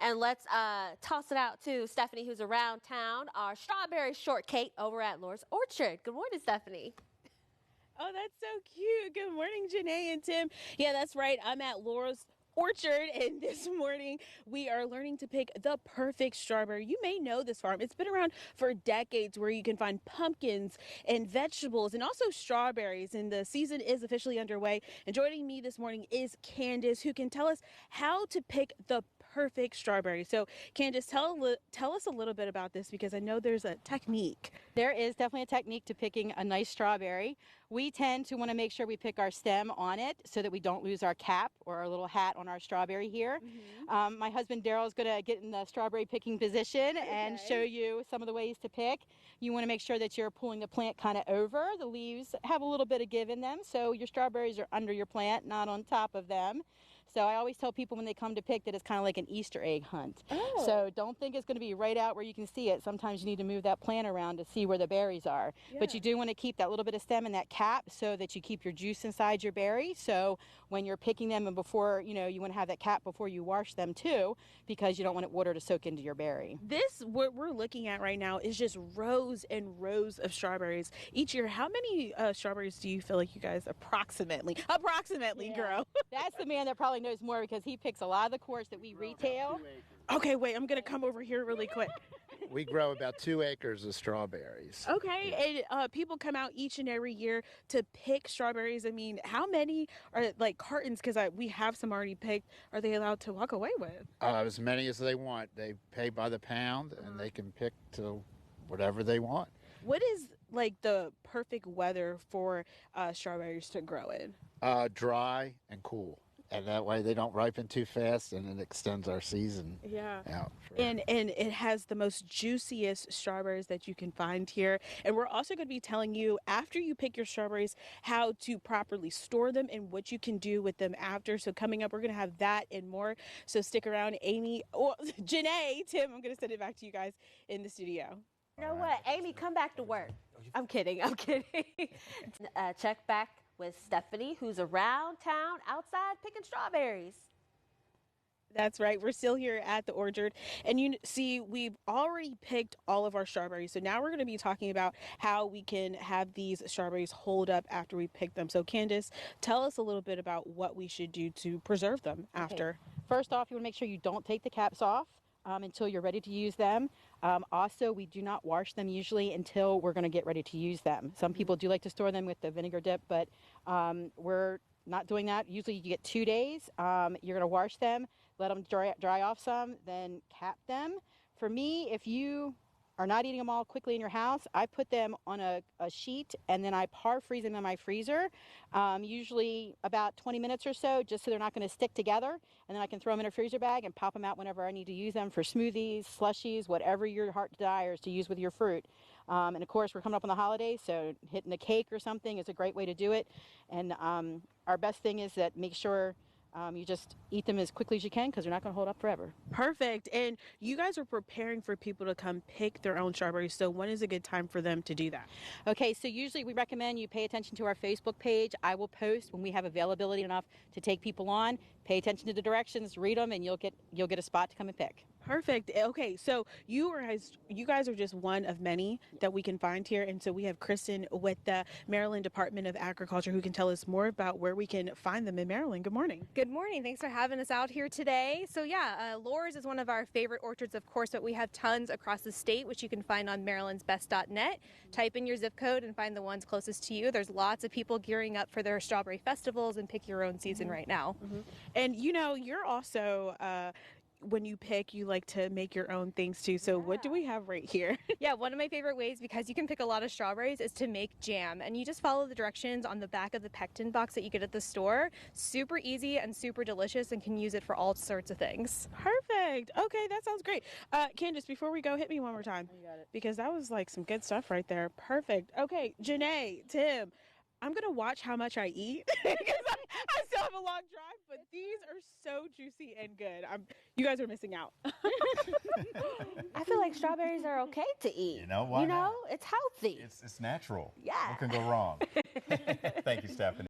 And let's toss it out to Stephanie, who's around town, our strawberry shortcake over at Lohr's Orchard. Good morning, Stephanie. Oh, that's so cute. Good morning, Janae and Tim. Yeah, that's right. I'm at Lohr's Orchard, and this morning we are learning to pick the perfect strawberry. You may know this farm. It's been around for decades, where you can find pumpkins and vegetables and also strawberries, and the season is officially underway. And joining me this morning is Candace, who can tell us how to pick the perfect strawberry. So Candace, tell us a little bit about this, because I know there's a technique. There is definitely a technique to picking a nice strawberry. We tend to want to make sure we pick our stem on it so that we don't lose our cap or our little hat on our strawberry here. My husband Daryl is going to get in the strawberry picking position and show you some of the ways to pick. You want to make sure that you're pulling the plant kind of over. The leaves have a little bit of give in them, so your strawberries are under your plant, not on top of them. So I always tell people when they come to pick that it's kind of like an Easter egg hunt. So don't think it's going to be right out where you can see it. Sometimes you need to move that plant around to see where the berries are. But you do want to keep that little bit of stem and that cap so that you keep your juice inside your berry. So when you're picking them, and before, you want to have that cap before you wash them too, because you don't want water to soak into your berry. What we're looking at right now is just rows and rows of strawberries each year. How many strawberries do you feel like you guys approximately grow? That's the man that probably knows more, because he picks a lot of the course that we retail. Okay, wait, I'm going to come over here really quick. We grow about 2 acres of strawberries. Okay, and people come out each and every year to pick strawberries. I mean, how many are like cartons, because we have some already picked, are they allowed to walk away with? As many as they want. They pay by the pound, and they can pick to whatever they want. What is like the perfect weather for strawberries to grow in? Dry and cool. And that way they don't ripen too fast, and it extends our season out. And it has the most juiciest strawberries that you can find here. And we're also going to be telling you, after you pick your strawberries, how to properly store them and what you can do with them after. So coming up, we're going to have that and more. So stick around. Janae, Tim, I'm going to send it back to you guys in the studio. You know what? Amy, come back to work. I'm kidding. Check back with Stephanie, who's around town outside picking strawberries. That's right. We're still here at the orchard. And you see, we've already picked all of our strawberries. So now we're going to be talking about how we can have these strawberries hold up after we pick them. So Candace, tell us a little bit about what we should do to preserve them after. First off, you want to make sure you don't take the caps off until you're ready to use them. Also, we do not wash them usually until we're going to get ready to use them. Some people do like to store them with the vinegar dip, but we're not doing that. Usually you get 2 days. You're going to wash them, let them dry off some, then cap them. For me, if you are not eating them all quickly in your house, I put them on a sheet, and then I freeze them in my freezer, usually about 20 minutes or so, just so they're not going to stick together. And then I can throw them in a freezer bag and pop them out whenever I need to use them for smoothies, slushies, whatever your heart desires to use with your fruit. And of course, we're coming up on the holidays, so hitting a cake or something is a great way to do it. And our best thing is that make sure you just eat them as quickly as you can, because they're not going to hold up forever. Perfect. And you guys are preparing for people to come pick their own strawberries. So when is a good time for them to do that? Okay, so usually we recommend you pay attention to our Facebook page. I will post when we have availability enough to take people on. Pay attention to the directions, read them, and you'll get a spot to come and pick. Perfect. Okay, so you guys are just one of many that we can find here. And so we have Kristen with the Maryland Department of Agriculture, who can tell us more about where we can find them in Maryland. Good morning. Good morning. Thanks for having us out here today. So Lohr's is one of our favorite orchards, of course, but we have tons across the state, which you can find on marylandsbest.net. Type in your zip code and find the ones closest to you. There's lots of people gearing up for their strawberry festivals and pick your own season right now. And you're also when you pick, you like to make your own things too. So what do we have right here? One of my favorite ways, because you can pick a lot of strawberries, is to make jam. And you just follow the directions on the back of the pectin box that you get at the store. Super easy and super delicious, and can use it for all sorts of things. Perfect. Okay, that sounds great. Candace, before we go, hit me one more time. You got it. Because that was like some good stuff right there. Perfect. Okay, Janae, Tim, I'm going to watch how much I eat because I still have a long drive, but these are so juicy and good. You guys are missing out. I feel like strawberries are okay to eat. You know why? It's healthy. It's natural. Yeah. What can go wrong? Thank you, Stephanie.